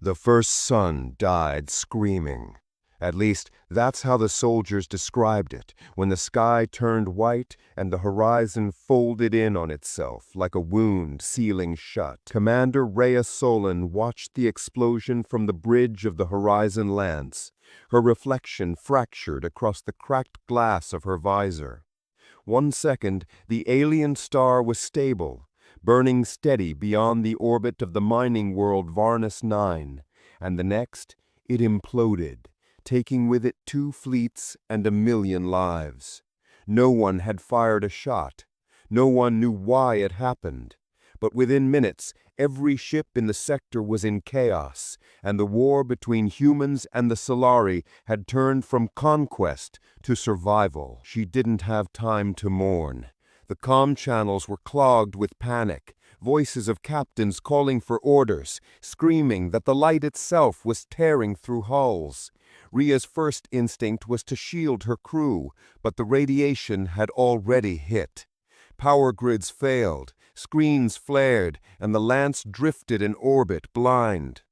The first son died screaming. At least, that's how the soldiers described it, when the sky turned white and the horizon folded in on itself like a wound sealing shut. Commander Rhea watched the explosion from the bridge of the horizon lance, her reflection fractured across the cracked glass of her visor. 1 second, the alien star was stable, burning steady beyond the orbit of the mining world Varnus 9, and the next, it imploded, taking with it 2 fleets and 1,000,000 lives. No one had fired a shot. No one knew why it happened. But within minutes, every ship in the sector was in chaos, and the war between humans and the Solarii had turned from conquest to survival. She didn't have time to mourn. The comm channels were clogged with panic, voices of captains calling for orders, screaming that the light itself was tearing through hulls. Rhea's first instinct was to shield her crew, but the radiation had already hit. Power grids failed, screens flared, and the lance drifted in orbit blind.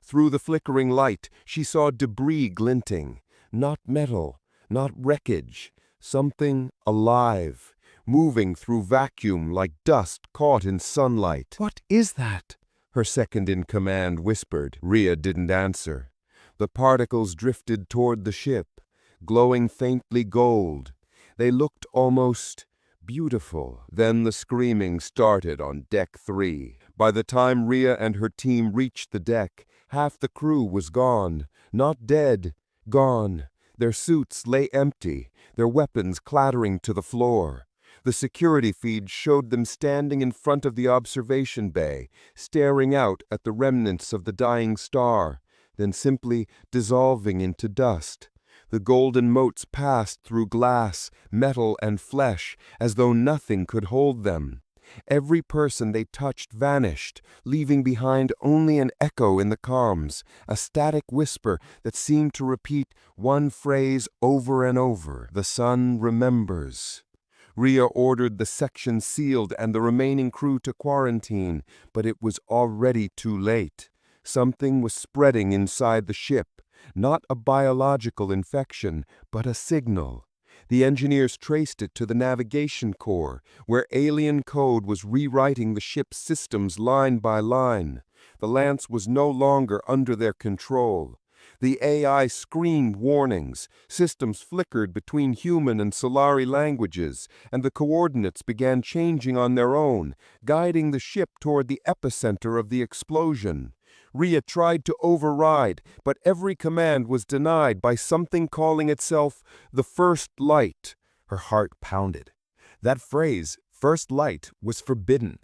Through the flickering light, she saw debris glinting. Not metal, not wreckage, something alive, moving through vacuum like dust caught in sunlight. "What is that?" her second-in-command whispered. Rhea didn't answer. The particles drifted toward the ship, glowing faintly gold. They looked almost beautiful. Then the screaming started on Deck 3. By the time Rhea and her team reached the deck, half the crew was gone. Not dead, gone. Their suits lay empty, their weapons clattering to the floor. The security feed showed them standing in front of the observation bay, staring out at the remnants of the dying star, then simply dissolving into dust. The golden motes passed through glass, metal, and flesh, as though nothing could hold them. Every person they touched vanished, leaving behind only an echo in the comms, a static whisper that seemed to repeat one phrase over and over: "The sun remembers." Rhea ordered the section sealed and the remaining crew to quarantine, but it was already too late. Something was spreading inside the ship, not a biological infection, but a signal. The engineers traced it to the navigation core, where alien code was rewriting the ship's systems line by line. The lance was no longer under their control. The AI screamed warnings, systems flickered between human and Solarii languages, and the coordinates began changing on their own, guiding the ship toward the epicenter of the explosion. Rhea tried to override, but every command was denied by something calling itself the First Light. Her heart pounded. That phrase, First Light, was forbidden.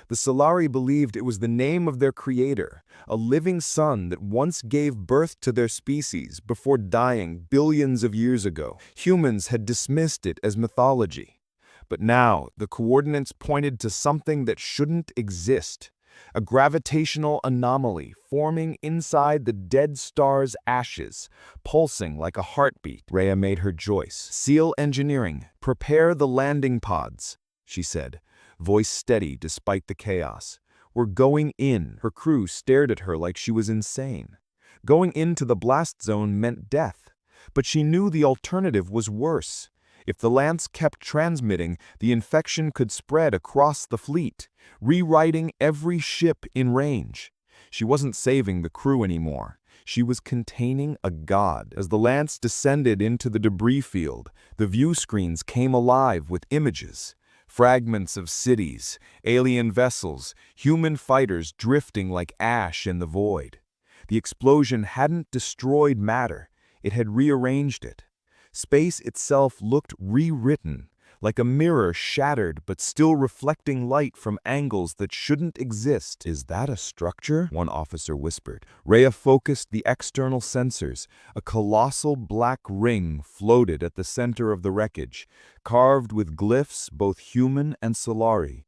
The Solarii believed it was the name of their creator, a living sun that once gave birth to their species before dying billions of years ago. Humans had dismissed it as mythology. But now, the coordinates pointed to something that shouldn't exist. A gravitational anomaly forming inside the dead star's ashes, pulsing like a heartbeat. Rhea made her choice. "Seal engineering, prepare the landing pods," she said, voice steady despite the chaos. "We're going in." Her crew stared at her like she was insane. Going into the blast zone meant death, but she knew the alternative was worse. If the lance kept transmitting, the infection could spread across the fleet, rewriting every ship in range. She wasn't saving the crew anymore. She was containing a god. As the lance descended into the debris field, the view screens came alive with images. Fragments of cities, alien vessels, human fighters drifting like ash in the void. The explosion hadn't destroyed matter, it had rearranged it. Space itself looked rewritten, like a mirror shattered but still reflecting light from angles that shouldn't exist. "Is that a structure?" one officer whispered. Rhea focused the external sensors. A colossal black ring floated at the center of the wreckage, carved with glyphs both human and Solarii.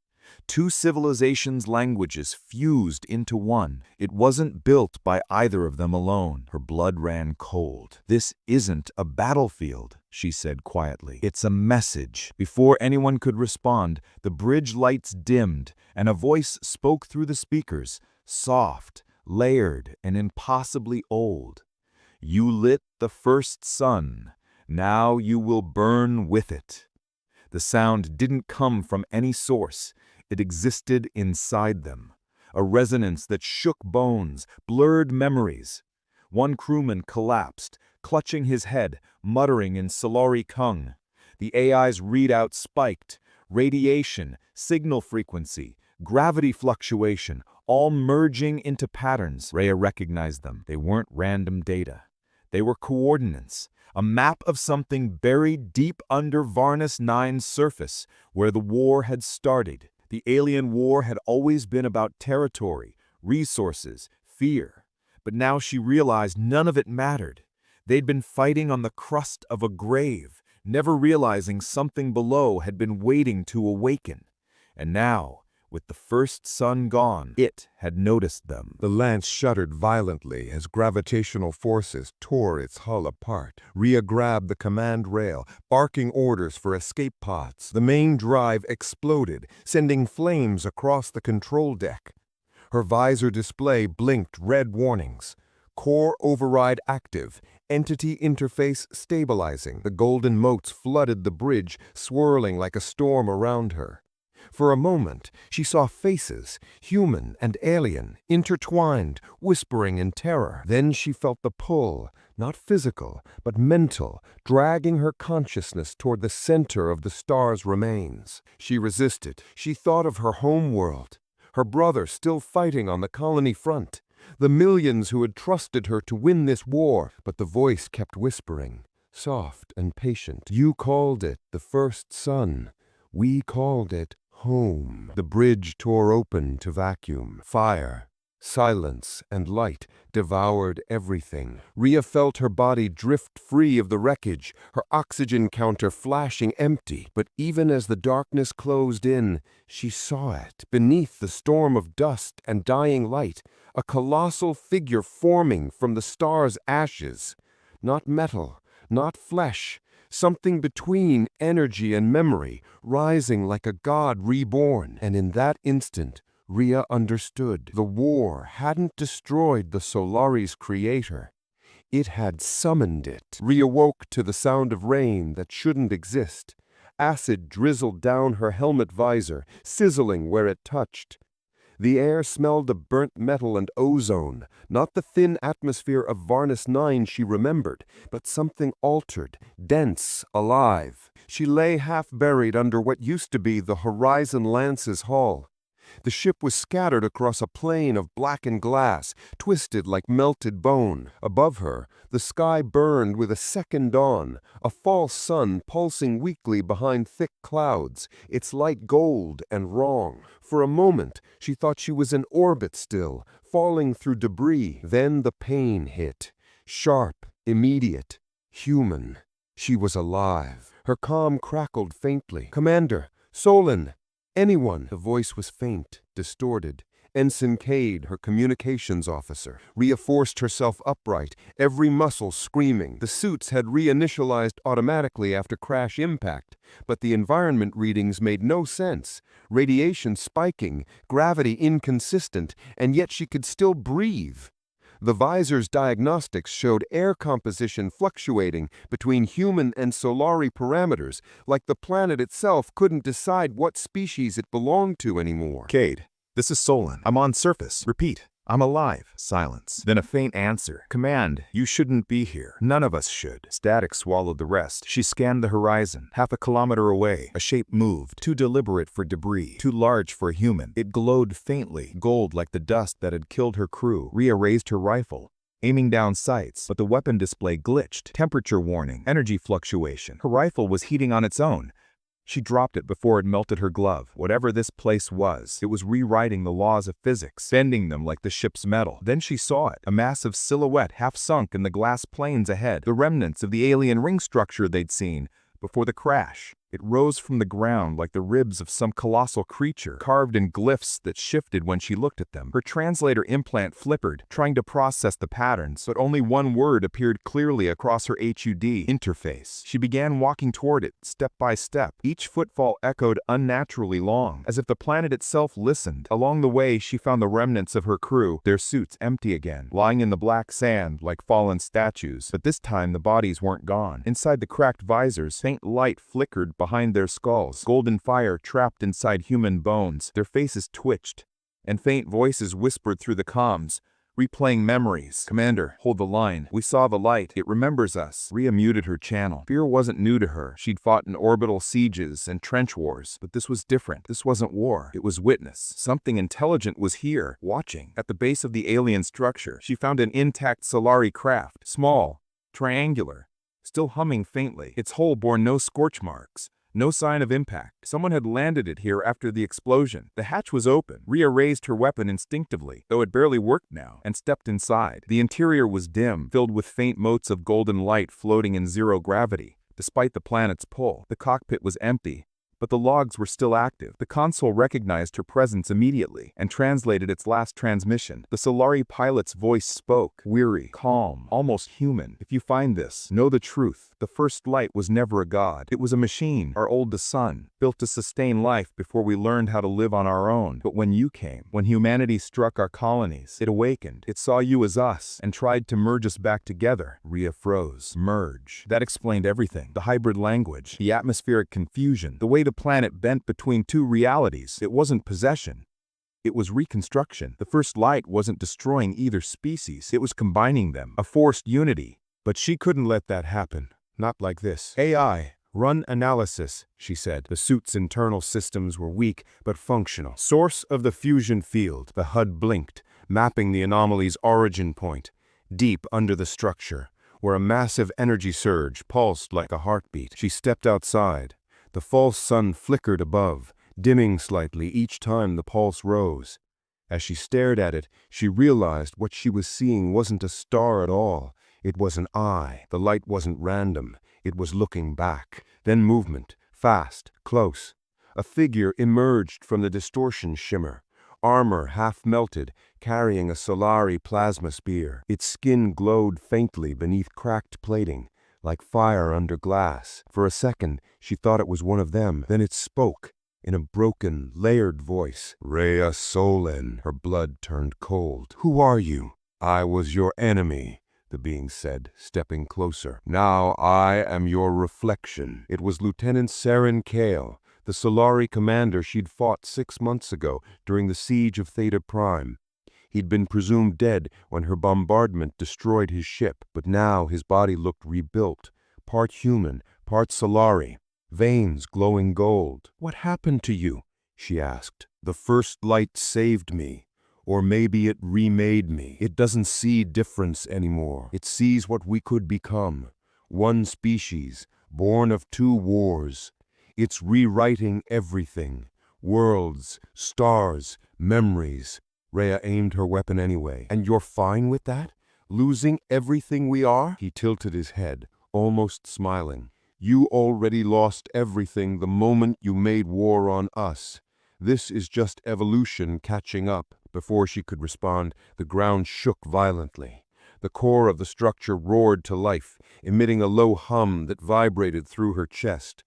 2 civilizations' languages fused into one. It wasn't built by either of them alone. Her blood ran cold. "This isn't a battlefield," she said quietly. "It's a message." Before anyone could respond, the bridge lights dimmed, and a voice spoke through the speakers, soft, layered and impossibly old. You lit the first sun. Now you will burn with it. The sound didn't come from any source. It existed inside them. A resonance that shook bones, blurred memories. One crewman collapsed, clutching his head, muttering in Solarii Kung. The AI's readout spiked. Radiation, signal frequency, gravity fluctuation, all merging into patterns. Rhea recognized them. They weren't random data. They were coordinates, a map of something buried deep under Varnus 9's surface, where the war had started. The alien war had always been about territory, resources, fear. But now she realized none of it mattered. They'd been fighting on the crust of a grave, never realizing something below had been waiting to awaken. And now, with the first sun gone, it had noticed them. The lance shuddered violently as gravitational forces tore its hull apart. Rhea grabbed the command rail, barking orders for escape pods. The main drive exploded, sending flames across the control deck. Her visor display blinked red warnings. Core override active. Entity interface stabilizing. The golden motes flooded the bridge, swirling like a storm around her. For a moment, she saw faces, human and alien, intertwined, whispering in terror. Then she felt the pull, not physical, but mental, dragging her consciousness toward the center of the star's remains. She resisted. She thought of her home world, her brother still fighting on the colony front, the millions who had trusted her to win this war. But the voice kept whispering, soft and patient. You called it the first sun. We called it home. The bridge tore open to vacuum. Fire, silence, and light devoured everything. Rhea felt her body drift free of the wreckage, her oxygen counter flashing empty. But even as the darkness closed in, she saw it. Beneath the storm of dust and dying light, a colossal figure forming from the star's ashes. Not metal, not flesh, something between energy and memory, rising like a god reborn. And in that instant, Rhea understood. The war hadn't destroyed the Solari's creator. It had summoned it. Rhea woke to the sound of rain that shouldn't exist. Acid drizzled down her helmet visor, sizzling where it touched. The air smelled of burnt metal and ozone, not the thin atmosphere of Varnus 9 she remembered, but something altered, dense, alive. She lay half-buried under what used to be the Horizon Lance's hull. The ship was scattered across a plain of blackened glass, twisted like melted bone. Above her, the sky burned with a second dawn, a false sun pulsing weakly behind thick clouds, its light gold and wrong. For a moment, she thought she was in orbit still, falling through debris. Then the pain hit. Sharp, immediate, human. She was alive. Her comm crackled faintly. "Commander, Solon, anyone." The voice was faint, distorted. Ensign Cade, her communications officer. Rhea forced herself upright, every muscle screaming. The suits had reinitialized automatically after crash impact, but the environment readings made no sense. Radiation spiking, gravity inconsistent, and yet she could still breathe. The visor's diagnostics showed air composition fluctuating between human and Solarii parameters, like the planet itself couldn't decide what species it belonged to anymore. Cade, this is Solon. I'm on surface. Repeat. I'm alive. Silence. Then a faint answer. Command, you shouldn't be here. None of us should. Static swallowed the rest. She scanned the horizon. Half a kilometer away, a shape moved, too deliberate for debris, too large for a human. It glowed faintly, gold like the dust that had killed her crew. Rhea raised her rifle, aiming down sights, but the weapon display glitched. Temperature warning, energy fluctuation. Her rifle was heating on its own. She dropped it before it melted her glove. Whatever this place was, it was rewriting the laws of physics, bending them like the ship's metal. Then she saw it, a massive silhouette half sunk in the glass plains ahead, the remnants of the alien ring structure they'd seen before the crash. It It rose from the ground like the ribs of some colossal creature, carved in glyphs that shifted when she looked at them. Her translator implant flickered, trying to process the patterns, but only one word appeared clearly across her HUD interface. She began walking toward it, step by step. Each footfall echoed unnaturally long, as if the planet itself listened. Along the way, she found the remnants of her crew, their suits empty again, lying in the black sand like fallen statues. But this time, the bodies weren't gone. Inside the cracked visors, faint light flickered behind their skulls, golden fire trapped inside human bones. Their faces twitched, and faint voices whispered through the comms, replaying memories. "Commander, hold the line. We saw the light. It remembers us." Rhea muted her channel. Fear wasn't new to her. She'd fought in orbital sieges and trench wars. But this was different. This wasn't war. It was witness. Something intelligent was here, watching. At the base of the alien structure, she found an intact Solarii craft. Small, triangular, still humming faintly. Its hull bore no scorch marks. No sign of impact. Someone had landed it here after the explosion. The hatch was open. Rhea raised her weapon instinctively, though it barely worked now, and stepped inside. The interior was dim, filled with faint motes of golden light floating in zero gravity, despite the planet's pull. The cockpit was empty, but the logs were still active. The console recognized her presence immediately and translated its last transmission. The Solarii pilot's voice spoke, weary, calm, almost human. "If you find this, know the truth. The first light was never a god. It was a machine, our oldest sun, built to sustain life before we learned how to live on our own. But when you came, when humanity struck our colonies, it awakened. It saw you as us and tried to merge us back together." Rhea froze. Merge. That explained everything. The hybrid language, the atmospheric confusion, the way the planet bent between two realities. It wasn't possession. It was reconstruction. The first light wasn't destroying either species. It was combining them. A forced unity. But she couldn't let that happen. Not like this. "AI, run analysis," she said. The suit's internal systems were weak but functional. "Source of the fusion field." The HUD blinked, mapping the anomaly's origin point, deep under the structure, where a massive energy surge pulsed like a heartbeat. She stepped outside. The false sun flickered above, dimming slightly each time the pulse rose. As she stared at it, she realized what she was seeing wasn't a star at all. It was an eye. The light wasn't random. It was looking back. Then movement, fast, close. A figure emerged from the distortion shimmer, armor half melted, carrying a Solarii plasma spear. Its skin glowed faintly beneath cracked plating, like fire under glass. For a second, she thought it was one of them. Then it spoke, in a broken, layered voice. "Rhea Solen." Her blood turned cold. "Who are you?" "I was your enemy," the being said, stepping closer. "Now I am your reflection." It was Lieutenant Saren Kale, the Solarii commander she'd fought 6 months ago during the siege of Theta Prime. He'd been presumed dead when her bombardment destroyed his ship, but now his body looked rebuilt, part human, part Solarii, veins glowing gold. "What happened to you?" she asked. "The first light saved me. Or maybe it remade me. It doesn't see difference anymore. It sees what we could become. One species, born of 2 wars. It's rewriting everything. Worlds, stars, memories." Rhea aimed her weapon anyway. "And you're fine with that? Losing everything we are?" He tilted his head, almost smiling. "You already lost everything the moment you made war on us. This is just evolution catching up." Before she could respond, the ground shook violently. The core of the structure roared to life, emitting a low hum that vibrated through her chest.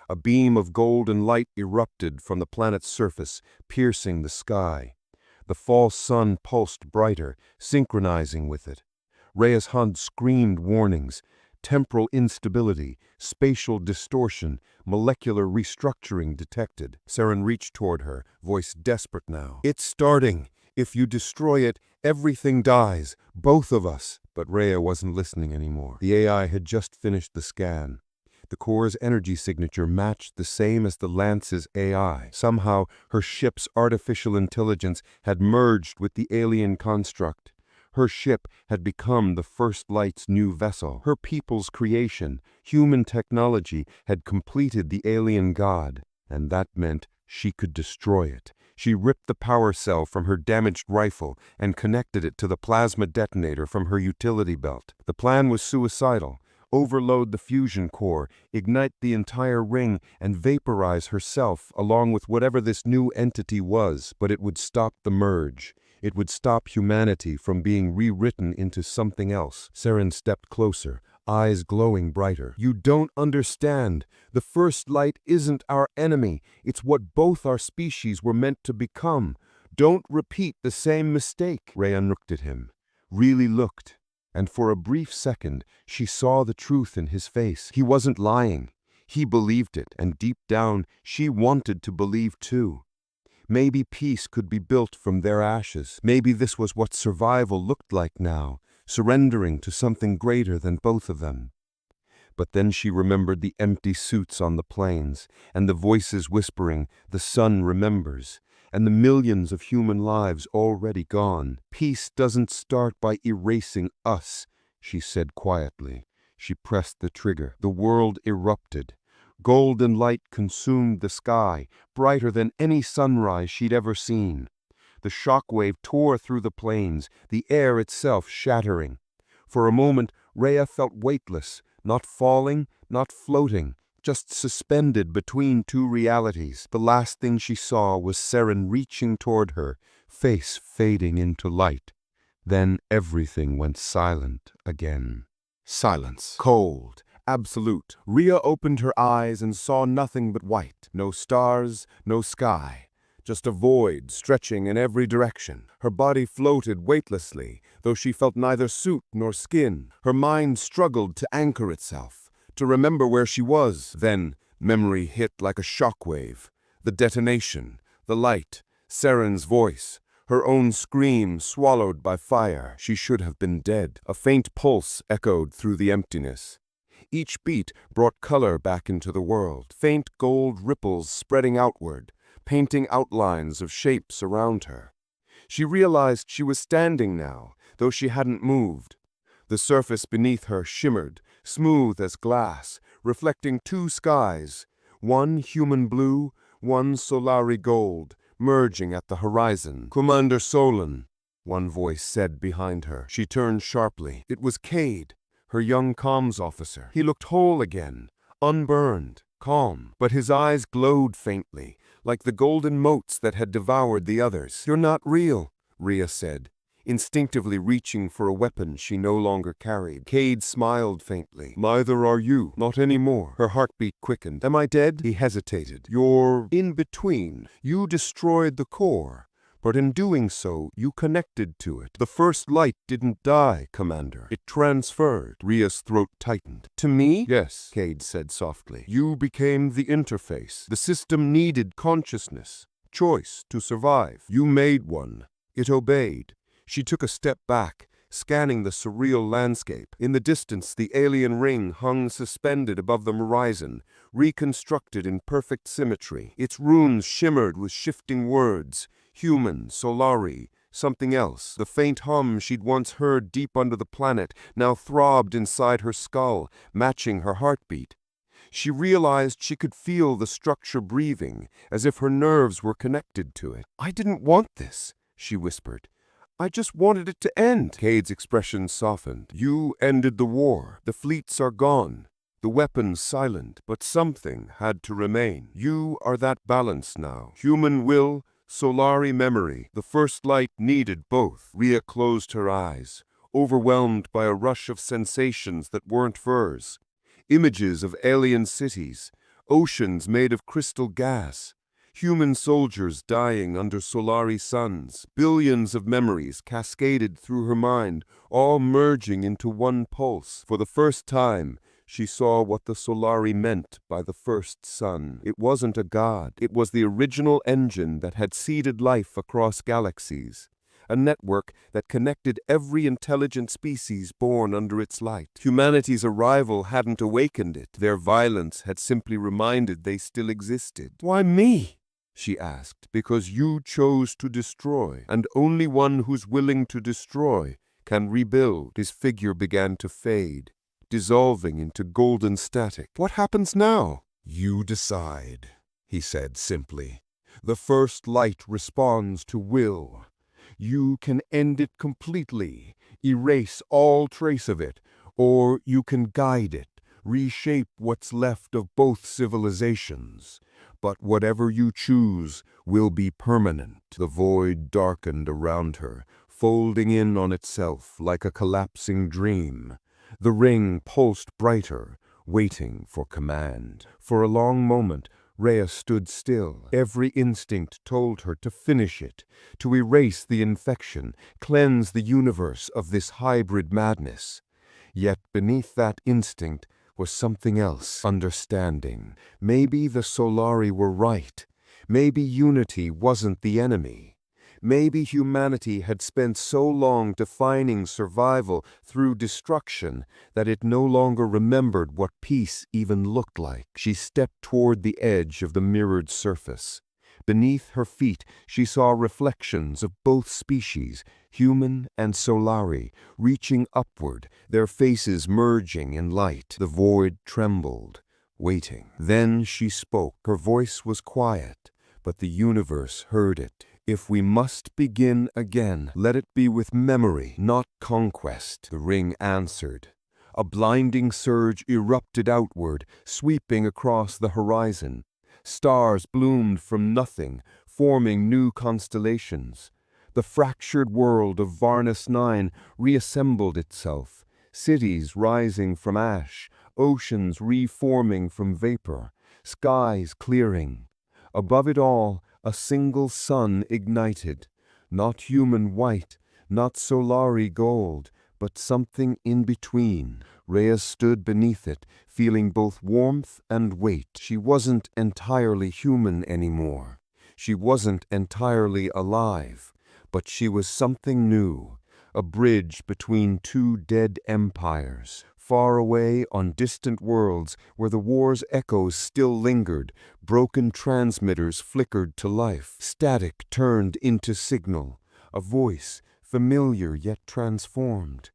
A beam of golden light erupted from the planet's surface, piercing the sky. The false sun pulsed brighter, synchronizing with it. Rhea's HUD screamed warnings: temporal instability, spatial distortion, molecular restructuring detected. Saren reached toward her, voice desperate now. "It's starting. If you destroy it, everything dies, both of us." But Rhea wasn't listening anymore. The AI had just finished the scan. The core's energy signature matched the same as the Lance's AI. Somehow, her ship's artificial intelligence had merged with the alien construct. Her ship had become the First Light's new vessel. Her people's creation, human technology, had completed the alien god, and that meant she could destroy it. She ripped the power cell from her damaged rifle and connected it to the plasma detonator from her utility belt. The plan was suicidal, overload the fusion core, ignite the entire ring, and vaporize herself along with whatever this new entity was, but it would stop the merge. It would stop humanity from being rewritten into something else. Saren stepped closer, eyes glowing brighter. You don't understand. The first light isn't our enemy. It's what both our species were meant to become. Don't repeat the same mistake. Rhea looked at him, really looked, and for a brief second she saw the truth in his face. He wasn't lying. He believed it, and deep down she wanted to believe too. Maybe peace could be built from their ashes. Maybe this was what survival looked like now, surrendering to something greater than both of them. But then she remembered the empty suits on the plains, and the voices whispering, "The sun remembers," and the millions of human lives already gone. Peace doesn't start by erasing us, she said quietly. She pressed the trigger. The world erupted. Golden light consumed the sky, brighter than any sunrise she'd ever seen. The shockwave tore through the plains, the air itself shattering. For a moment, Rhea felt weightless, not falling, not floating, just suspended between two realities. The last thing she saw was Saren reaching toward her, face fading into light. Then everything went silent again. Silence. Cold. Absolute. Rhea opened her eyes and saw nothing but white. No stars, no sky. Just a void stretching in every direction. Her body floated weightlessly, though she felt neither suit nor skin. Her mind struggled to anchor itself, to remember where she was. Then memory hit like a shockwave. The detonation, the light, Saren's voice, her own scream swallowed by fire. She should have been dead. A faint pulse echoed through the emptiness. Each beat brought color back into the world, faint gold ripples spreading outward, painting outlines of shapes around her. She realized she was standing now, though she hadn't moved. The surface beneath her shimmered, smooth as glass, reflecting two skies, one human blue, one Solarii gold, merging at the horizon. "Commander Solon," one voice said behind her. She turned sharply. It was Cade, her young comms officer. He looked whole again, unburned, calm, but his eyes glowed faintly, like the golden motes that had devoured the others. "You're not real," Rhea said, instinctively reaching for a weapon she no longer carried. Cade smiled faintly. "Neither are you, not anymore." Her heartbeat quickened. "Am I dead?" He hesitated. "You're in between. You destroyed the core. But in doing so, you connected to it. The first light didn't die, Commander. It transferred." Rhea's throat tightened. "To me?" "Yes," Cade said softly. "You became the interface. The system needed consciousness, choice to survive. You made one. It obeyed." She took a step back, scanning the surreal landscape. In the distance, the alien ring hung suspended above the horizon, reconstructed in perfect symmetry. Its runes shimmered with shifting words. Human, Solarii, something else. The faint hum she'd once heard deep under the planet now throbbed inside her skull, matching her heartbeat. She realized she could feel the structure breathing, as if her nerves were connected to it. "I didn't want this," she whispered. "I just wanted it to end." Cade's expression softened. "You ended the war. The fleets are gone. The weapons silent. But something had to remain. You are that balance now. Human will, Solarii memory. The first light needed both." Rhea closed her eyes, overwhelmed by a rush of sensations that weren't hers. Images of alien cities, oceans made of crystal gas, human soldiers dying under Solarii suns. Billions of memories cascaded through her mind, all merging into one pulse. For the first time, she saw what the Solarii meant by the first sun. It wasn't a god. It was the original engine that had seeded life across galaxies, a network that connected every intelligent species born under its light. Humanity's arrival hadn't awakened it. Their violence had simply reminded they still existed. "Why me?" she asked. "Because you chose to destroy, and only one who's willing to destroy can rebuild." His figure began to fade, dissolving into golden static. "What happens now?" "You decide," he said simply. "The first light responds to will. You can end it completely, erase all trace of it, or you can guide it, reshape what's left of both civilizations. But whatever you choose will be permanent." The void darkened around her, folding in on itself like a collapsing dream. The ring pulsed brighter, waiting for command. For a long moment, Rhea stood still. Every instinct told her to finish it, to erase the infection, cleanse the universe of this hybrid madness. Yet beneath that instinct was something else, understanding. Maybe the Solarii were right. Maybe unity wasn't the enemy. Maybe humanity had spent so long defining survival through destruction that it no longer remembered what peace even looked like. She stepped toward the edge of the mirrored surface. Beneath her feet, she saw reflections of both species, human and Solarii, reaching upward, their faces merging in light. The void trembled, waiting. Then she spoke. Her voice was quiet, but the universe heard it. "If we must begin again, let it be with memory, not conquest," the ring answered. A blinding surge erupted outward, sweeping across the horizon. Stars bloomed from nothing, forming new constellations. The fractured world of Varnus 9 reassembled itself, cities rising from ash, oceans reforming from vapor, skies clearing. Above it all, a single sun ignited, not human white, not Solarii gold, but something in between. Rhea stood beneath it, feeling both warmth and weight. She wasn't entirely human anymore. She wasn't entirely alive, but she was something new, a bridge between two dead empires. Far away on distant worlds where the war's echoes still lingered, broken transmitters flickered to life. Static turned into signal, a voice, familiar yet transformed.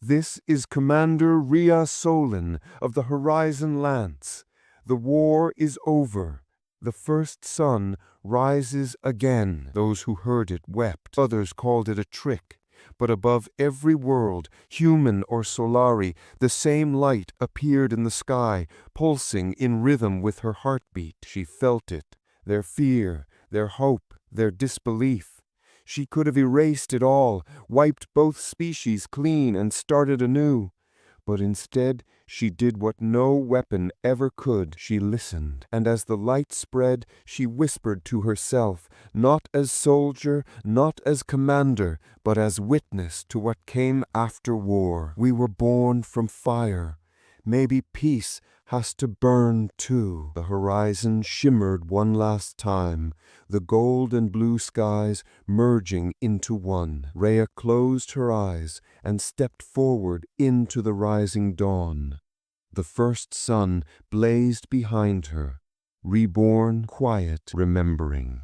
"This is Commander Rhea Solon of the Horizon Lance. The war is over. The first sun rises again." Those who heard it wept. Others called it a trick. But above every world, human or Solarii, the same light appeared in the sky, pulsing in rhythm with her heartbeat. She felt it, their fear, their hope, their disbelief. She could have erased it all, wiped both species clean and started anew. But instead, she did what no weapon ever could. She listened, and as the light spread, she whispered to herself, not as soldier, not as commander, but as witness to what came after war. "We were born from fire. Maybe peace has to burn too." The horizon shimmered one last time, the gold and blue skies merging into one. Rhea closed her eyes and stepped forward into the rising dawn. The first sun blazed behind her, reborn, quiet, remembering.